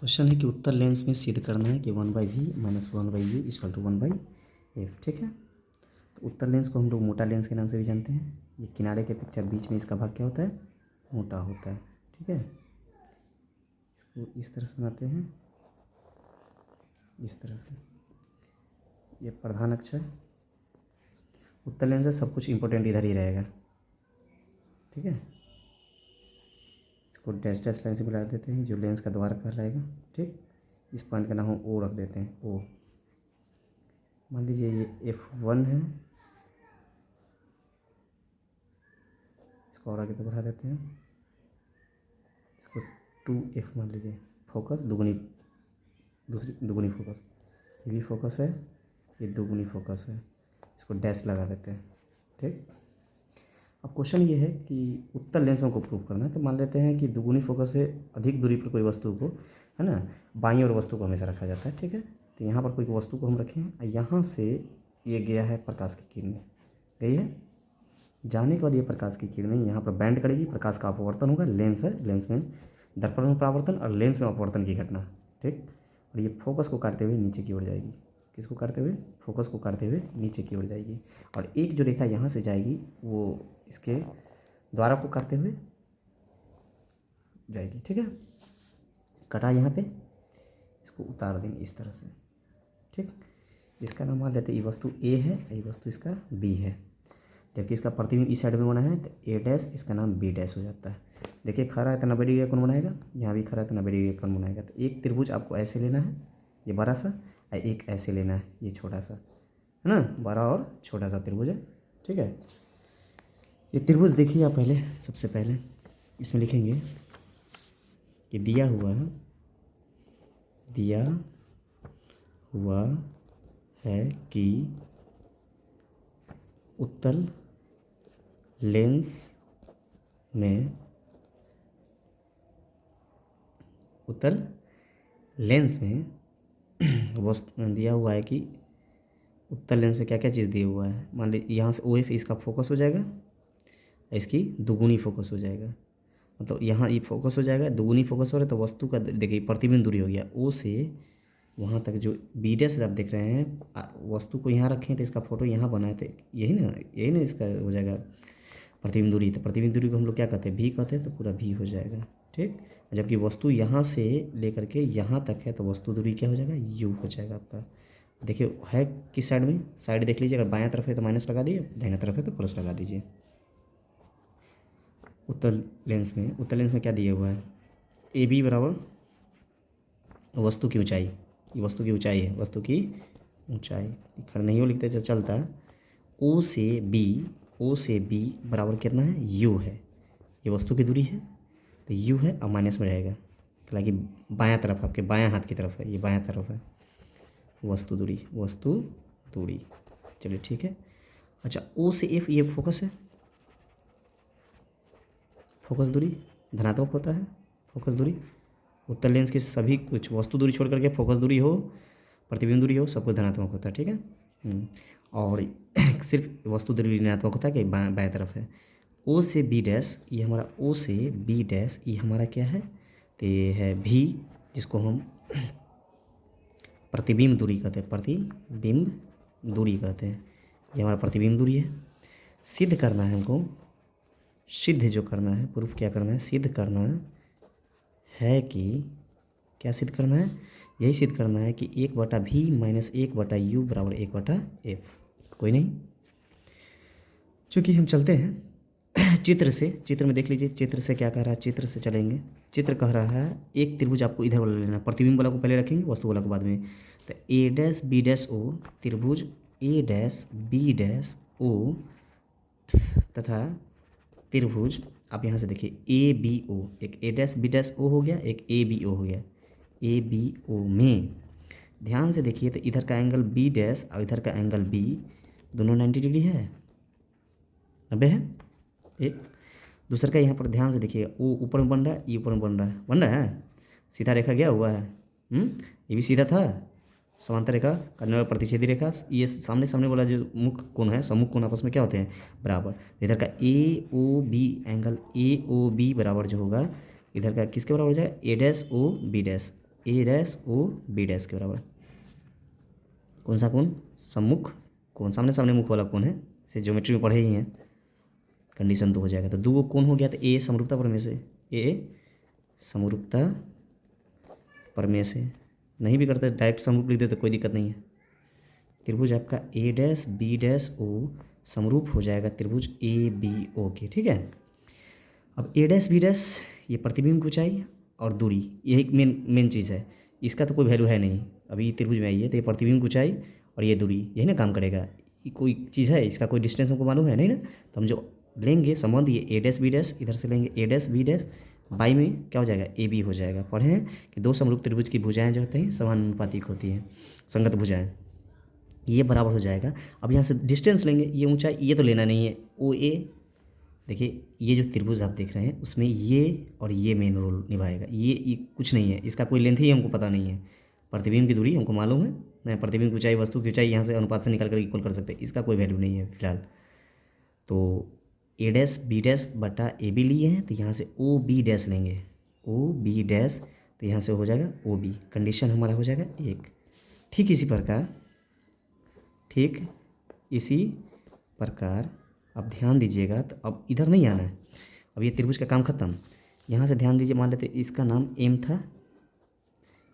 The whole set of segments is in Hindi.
क्वेश्चन है कि उत्तर लेंस में सिद्ध करना है कि 1/v minus 1/u equal to 1/f। ठीक है, तो उत्तर लेंस को हम लोग मोटा लेंस के नाम से भी जानते हैं। ये किनारे के अपेक्षा बीच में इसका भाग क्या होता है, मोटा होता है। ठीक है, इसको इस तरह से बनाते हैं, इस तरह से। ये प्रधान अक्ष है, उत्तर लेंस है, सब कुछ इंपॉर्टेंट इधर ही रहेगा। ठीक है, इसको डैश डैश लाइन से बुला देते हैं, जो लेंस का द्वार का रहेगा। ठीक, इस पॉइंट का नाम हम ओ रख देते हैं, ओ। मान लीजिए ये F1 है, इसको और आगे तो बढ़ा देते हैं, इसको 2F मान लीजिए। फोकस दुगुनी, दूसरी दुगुनी फोकस, ये भी फोकस है, ये दुगुनी फोकस है, इसको डैश लगा देते हैं। ठीक, अब क्वेश्चन ये है कि उत्तर लेंस में हमको प्रूव करना है। तो मान लेते हैं कि दुगुनी फोकस से अधिक दूरी पर कोई वस्तु को, है ना, बाईं ओर वस्तु को हमेशा रखा जाता है। ठीक है, तो यहाँ पर कोई वस्तु को हम रखें और यहाँ से ये गया है प्रकाश की किरण, गई है, जाने के बाद ये प्रकाश की किरणें यहाँ पर बैंड करेगी, प्रकाश का अपवर्तन होगा। लेंस है, लेंस में दर्पण में परावर्तन और लेंस में अपवर्तन की घटना। ठीक, और ये फोकस को काटते हुए नीचे की ओर जाएगी। किसको काटते हुए, फोकस को काटते हुए नीचे की ओर जाएगी। और एक जो रेखा यहाँ से जाएगी वो इसके द्वारा को काटते हुए जाएगी। ठीक है, कटा यहाँ पे, इसको उतार देंगे इस तरह से। ठीक, इसका नाम मान लेते हैं, ये वस्तु ए है, ये वस्तु इसका बी है। जबकि इसका प्रतिबिंब इस साइड में बना है तो ए डैश, इसका नाम बी डैश हो जाता है। देखिए खरा है तो 90 डिग्री कौन बनाएगा, यहाँ भी खरा है तो 90 डिग्री कौन बनाएगा। तो एक त्रिभुज आपको ऐसे लेना है, ये बड़ा सा, और एक ऐसे लेना है, ये छोटा सा, है ना, बड़ा और छोटा सा त्रिभुज है। ठीक है, ये त्रिभुज देखिए आप पहले, सबसे पहले इसमें लिखेंगे कि दिया हुआ है कि उत्तल लेंस में वस्तु दिया हुआ है कि उत्तल लेंस में क्या क्या चीज़ दिया हुआ है। मान लीजिए यहाँ से OF इसका फोकस हो जाएगा, इसकी दुगुनी फोकस हो जाएगा, मतलब यहाँ ये फोकस हो जाएगा, दुगुनी फोकस हो रहा है। तो वस्तु का देखिए प्रतिबिंब दूरी हो गया O से वहाँ तक, जो बी डैश आप देख रहे हैं, वस्तु को यहाँ रखें तो इसका फोटो यहाँ बनाए थे, यही ना इसका हो जाएगा प्रतिबिंब दूरी। तो प्रतिबिंब दूरी को हम लोग क्या कहते हैं, भी कहते हैं, तो पूरा भी हो जाएगा। ठीक, जबकि वस्तु यहाँ से लेकर के यहाँ तक है तो वस्तु दूरी क्या हो जाएगा, यू हो जाएगा आपका। देखिए है किस साइड में, साइड देख लीजिए, अगर बायां तरफ है तो माइनस लगा दीजिए, दाहिना तरफ है तो प्लस लगा दीजिए। उत्तर लेंस में क्या दिया हुआ है, ए बी बराबर वस्तु की ऊंचाई, ये वस्तु की ऊंचाई है, वस्तु की ऊंचाई खड़ नहीं हो लिखते चलता है। ओ से बी बराबर कितना है, यू है, ये वस्तु की दूरी है, तो यू है और माइनस में रहेगा, हालांकि बायां तरफ, आपके बायां हाथ की तरफ है, ये बायां तरफ है वस्तु दूरी। चलिए ठीक है। अच्छा, ओ से एफ ये फोकस है, फोकस दूरी धनात्मक होता है, फोकस दूरी उत्तर लेंस की सभी कुछ वस्तु दूरी छोड़ करके फोकस दूरी हो, प्रतिबिंब दूरी हो, सब कुछ धनात्मक होता है। ठीक है, और सिर्फ वस्तु दूरी ऋणात्मक होता है कि बाएं तरफ है। ओ से बी डैश, ये हमारा ओ से बी डैश, ये हमारा क्या है, तो ये है भी, जिसको हम प्रतिबिंब दूरी कहते हैं, प्रतिबिंब दूरी कहते हैं। ये हमारा प्रतिबिंब दूरी है। सिद्ध करना है हमको, सिद्ध जो करना है, प्रूफ क्या करना है, सिद्ध करना है कि, क्या सिद्ध करना है, यही सिद्ध करना है कि 1/v माइनस 1/u बराबर 1/f। कोई नहीं, चूँकि हम चलते हैं चित्र में देख लीजिए, चित्र से क्या कह रहा है, चित्र से चलेंगे। चित्र कह रहा है एक त्रिभुज आपको इधर वाला लेना, प्रतिबिंब वाला को पहले रखेंगे, वस्तु वाला को बाद में। तो ए डैश बी डैश ओ, त्रिभुज ए डैश बी डैश ओ तथा त्रिभुज, आप यहाँ से देखिए ए बी ओ, एक ए डैश बी डैश ओ हो गया, एक ए बी ओ हो गया। ए बी ओ में ध्यान से देखिए तो इधर का एंगल बी डैश और इधर का एंगल बी, दोनों 90 डिग्री है, 90 है। एक दूसरा का यहाँ पर ध्यान से देखिए, ओ ऊपर में बन रहा है, ये ऊपर में बन रहा है, सीधा रेखा गया हुआ है, ये भी सीधा था, समांतर रेखा करने वाला प्रतिच्छेदी रेखा, ये सामने वाला जो मुख्य कोण है, सम्मुख कोण आपस में क्या होते हैं, बराबर। इधर का A O B angle A O B बराबर जो होगा, इधर का किसके बराबर हो जाएगा, A dash O B dash, A dash O B dash के बराबर। कौन सा कोण? सम्मुख कोण, सामने सामने मुख वाला कोण है, इसे ज्योमेट्री में पढ़े ही हैं। कंडीशन तो हो जाएगा। तो दो कोण हो गया, तो ए समरूपता प्रमेय से, ए समरूपता प्रमेय से। नहीं भी करते डायरेक्ट समरूप लिख दे तो कोई दिक्कत नहीं है। त्रिभुज आपका ए डैश बी डैश ओ समरूप हो जाएगा त्रिभुज ए बी ओ के। ठीक है। अब ए डैश बी डैश ये प्रतिबिंब की ऊंचाई और दूरी, ये एक मेन चीज़ है। इसका तो कोई वैल्यू है नहीं, अभी त्रिभुज में आई है तो ये प्रतिबिंब की ऊंचाई और ये दूरी, यही ना काम करेगा। ये कोई चीज़ है, इसका कोई डिस्टेंस हमको मालूम है नहीं ना। तो हम जो लेंगे संबंध ये ए डैश बी डैश, इधर से लेंगे ए डैश बी डैश, बाई में क्या हो जाएगा ए बी हो जाएगा। पढ़े हैं कि दो समरूप त्रिभुज की भुजाएं जो होते हैं समानुपातिक होती हैं, संगत भुजाएं, ये बराबर हो जाएगा। अब यहाँ से डिस्टेंस लेंगे, ये ऊंचाई ये तो लेना नहीं है, ओ ए। देखिए ये जो त्रिभुज आप देख रहे हैं उसमें ये और ये मेन रोल निभाएगा, ये कुछ नहीं है, इसका कोई लेंथ ही हमको पता नहीं है। प्रतिबिंब की दूरी हमको मालूम है, नहीं प्रतिबिंब की ऊंचाई वस्तु की ऊंचाई यहाँ से अनुपात से निकाल कर इक्वल कर सकते हैं, इसका कोई वैल्यू नहीं है फिलहाल। तो ए डैश बी डैश बटा ए बी लिए हैं, तो यहाँ से ओ बी डैश लेंगे, ओ बी डैश, तो यहाँ से हो जाएगा ओ बी। कंडीशन हमारा हो जाएगा एक। ठीक इसी प्रकार अब ध्यान दीजिएगा। तो अब इधर नहीं आना है, अब ये त्रिभुज का काम खत्म। यहाँ से ध्यान दीजिए, मान लेते इसका नाम एम था,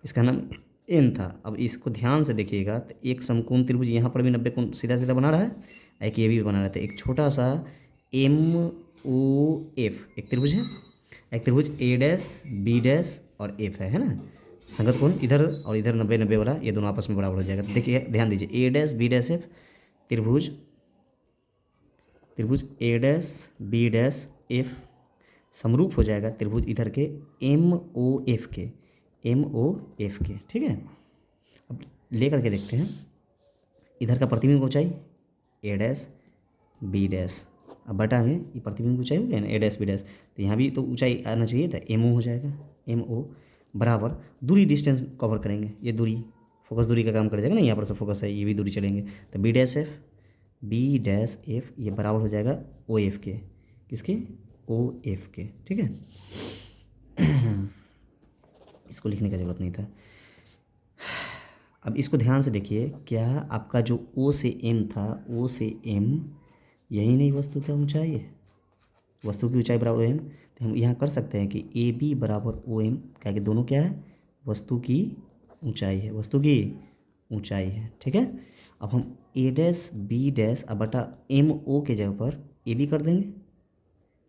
इसका नाम एन था। अब इसको ध्यान से देखिएगा तो एक समकोण त्रिभुज यहाँ पर भी 90 कोण सीधा सीधा बना रहा है, एक ये भी बना रहा था। एक छोटा सा एम ओ एफ एक त्रिभुज है, एक त्रिभुज ए डैश बी डैश और एफ है ना। संगत कोण इधर और इधर 90-90 वाला, ये दोनों आपस में बराबर हो जाएगा। तो देखिए ध्यान दीजिए, ए डैश बी डैश एफ त्रिभुज ए डैश बी डैश एफ समरूप हो जाएगा त्रिभुज इधर के एम ओ एफ के, एम ओ एफ के। ठीक है। अब ले करके देखते हैं, इधर का प्रतिबिंब ऊंचाई ए डैश बी डैश, अब बटा में ये प्रतिबिंब ऊंचाई हो गया ना ए डैश बी डैश, तो यहाँ भी तो ऊंचाई आना चाहिए था, एम ओ हो जाएगा, एम ओ बराबर दूरी डिस्टेंस कवर करेंगे, ये दूरी फोकस दूरी का काम कर जाएगा ना, यहाँ पर सब फोकस है, ये भी दूरी चलेंगे। तो बी बी डैश एफ ये बराबर हो जाएगा ओ एफ के, किसके? ओ एफ के। ठीक है। इसको लिखने का जरूरत नहीं था। अब इसको ध्यान से देखिए, क्या आपका जो ओ से एम था, ओ से एम यही नहीं वस्तु का ऊंचाई है, वस्तु की ऊंचाई बराबर एम। तो हम यहाँ कर सकते हैं कि ए बी बराबर ओ एम, क्या कि दोनों क्या है? वस्तु की ऊंचाई है, वस्तु की ऊंचाई है। ठीक है। अब हम ए डैश बी डैश अब बटा एम ओ के जगह पर ए बी कर देंगे,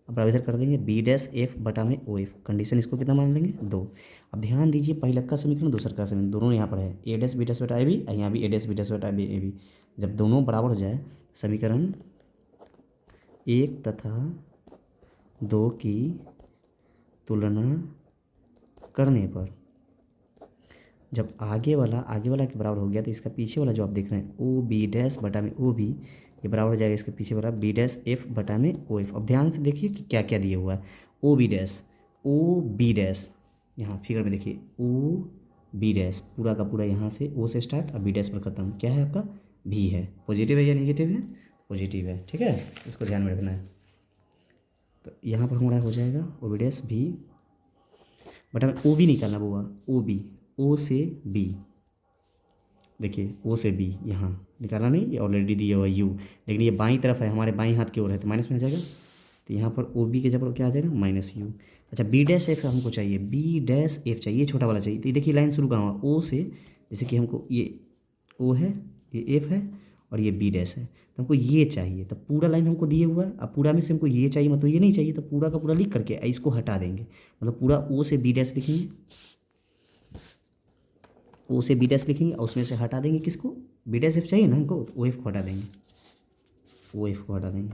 अब इधर कर देंगे बी डैश एफ बटा में ओ एफ। कंडीशन इसको कितना मान लेंगे? 2। अब ध्यान दीजिए, पहले का समीकरण दूसरा का समीकरण दोनों यहाँ पर है, ए डैश बी डैश बटा ए बी, यहाँ भी ए डैश बी डैश बटा बी ए बी। जब दोनों बराबर हो जाए, समीकरण 1 तथा 2 की तुलना करने पर जब आगे वाला के बराबर हो गया, तो इसका पीछे वाला जो आप देख रहे हैं ओ बी डैश बटा में ओ बी, ये बराबर हो जाएगा इसके पीछे वाला बी डैश एफ बटा में ओ एफ। अब ध्यान से देखिए कि क्या क्या दिया हुआ है, ओ बी डैश यहाँ फिगर में देखिए, ओ बी डैश पूरा का पूरा यहाँ से ओ से स्टार्ट और बी डैश पर ख़त्म, क्या है आपका? भी है। पॉजिटिव है या नेगेटिव है? पॉजिटिव है। ठीक है, इसको ध्यान में रखना है। तो यहाँ पर हमारा हो जाएगा ओ बी डैश भी बटा में ओ बी निकालना हुआ, ओ बी, ओ से बी, देखिए ओ से बी यहाँ निकाला नहीं, ये ऑलरेडी दिया हुआ यू, लेकिन ये बाईं तरफ है, हमारे बाईं हाथ की ओर है, तो माइनस में आ जाएगा। तो यहाँ पर ओ बी के जगह क्या आ जाएगा? Minus you. अच्छा, बी डैश एफ हमको चाहिए, बी डैश एफ चाहिए, छोटा वाला चाहिए। तो ये देखिए लाइन शुरू कहाँ हुआ? ओ से, जैसे कि हमको ये ओ है, ये एफ है और ये बी डैश है, तो हमको ये चाहिए। तो पूरा लाइन हमको दिए हुआ है, अब पूरा में से हमको ये चाहिए, मतलब ये नहीं चाहिए, तो पूरा का पूरा लिख करके इसको हटा देंगे, मतलब पूरा ओ से बी डैश लिखेंगे, ओ से बी डैश लिखेंगे और उसमें से हटा देंगे किसको? बी डैश एफ चाहिए ना हमको, तो ओ एफ को हटा देंगे, ओ एफ को हटा देंगे,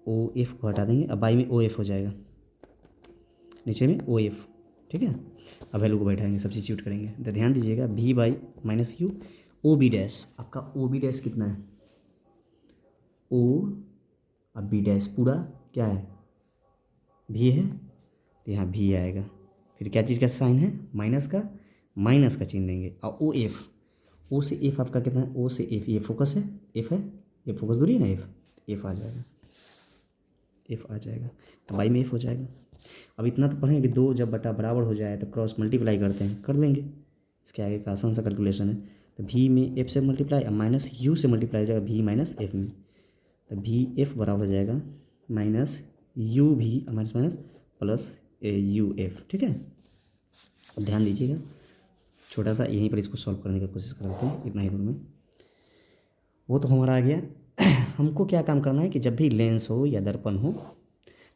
ओ एफ को हटा देंगे। अब बाई में ओ एफ हो जाएगा, नीचे में ओ एफ। ठीक है। अब वैल्यू को बैठाएंगे, सब्स्टिट्यूट करेंगे। तो ध्यान दीजिएगा, भी by minus u, O B dash, आपका ओ बी डैश कितना है? ओ, अब बी डैश पूरा क्या है? भी है, तो यहाँ भी आएगा। फिर क्या चीज़ का साइन है? माइनस का चिन्ह देंगे। और ओ एफ, ओ से एफ आपका कितना है? ओ से एफ, ये फोकस है, एफ है, ये फोकस दूरी है ना, एफ आ जाएगा, एफ आ जाएगा। तो बाई में एफ हो जाएगा। अब इतना तो पढ़ेंगे कि 2 जब बटा बराबर हो जाए तो क्रॉस मल्टीप्लाई करते हैं, कर लेंगे। इसके आगे का आसान सा कैलकुलेशन है। तो भी में एफ से मल्टीप्लाई, अब माइनस यू से मल्टीप्लाई हो जाएगा भी माइनस एफ में। तो भी एफ बराबर हो जाएगा माइनस यू भी minus minus plus U F. ठीक है, अब ध्यान दीजिएगा, छोटा सा यहीं पर इसको सॉल्व करने की कोशिश करते हैं इतना ही दूर में। वो तो हमारा आ गया। हमको क्या काम करना है कि जब भी लेंस हो या दर्पण हो,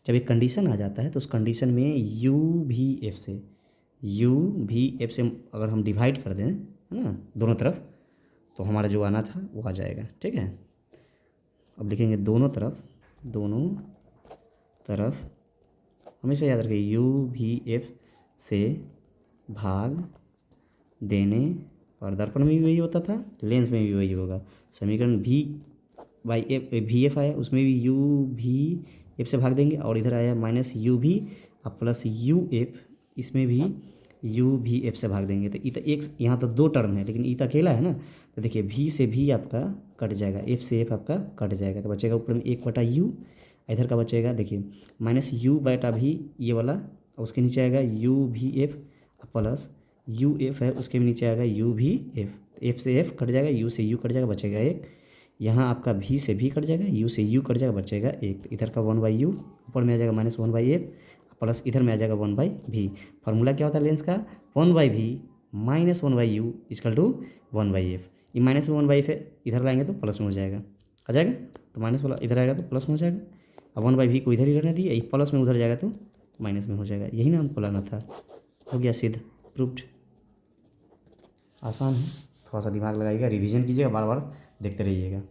जब एक कंडीशन आ जाता है तो उस कंडीशन में यू भी एफ से अगर हम डिवाइड कर दें, है ना, दोनों तरफ, तो हमारा जो आना था वो आ जाएगा। ठीक है, अब लिखेंगे दोनों तरफ हमेशा याद रखिए यू भी एफ से भाग देने पर। दर्पण में भी वही होता था, लेंस में भी वही होगा। समीकरण भी एफ आया, उसमें भी यू भी एफ से भाग देंगे, और इधर आया माइनस यू भी और प्लस यू एफ, इसमें भी यू भी एफ से भाग देंगे। तो एक यहाँ तो 2 टर्म है, लेकिन तो अकेला है ना, तो देखिए भी से भी आपका कट जाएगा, एफ से एफ आपका कट जाएगा, तो बचेगा ऊपर में 1 बटा यू, इधर का बचेगा देखिए माइनस यू बटा भी ये वाला, और उसके नीचे आएगा यू भी एफ प्लस यू एफ है, उसके भी नीचे आएगा यू भी एफ। एफ से एफ कट जाएगा, यू से यू कट जाएगा, बचेगा 1। यहाँ आपका भी से भी कट जाएगा, यू से यू कट जाएगा, बचेगा 1। तो इधर का 1/u ऊपर में आ जाएगा -1/f प्लस इधर में आ जाएगा 1/v। फार्मूला क्या होता है लेंस का? 1/v minus 1/u equal to 1/f। ये माइनस में 1/f है, इधर लाएंगे तो प्लस में हो जाएगा, आ जाएगा, तो माइनस वाला इधर आएगा तो प्लस में हो जाएगा। अब 1/v को इधर ही रहने दिए, प्लस में उधर जाएगा तो माइनस में हो जाएगा। यही ना हमको लाना था, हो गया सिद्ध, प्रूव्ड। आसान है, थोड़ा सा दिमाग लगाइएगा, रिवीजन कीजिएगा, बार बार देखते रहिएगा।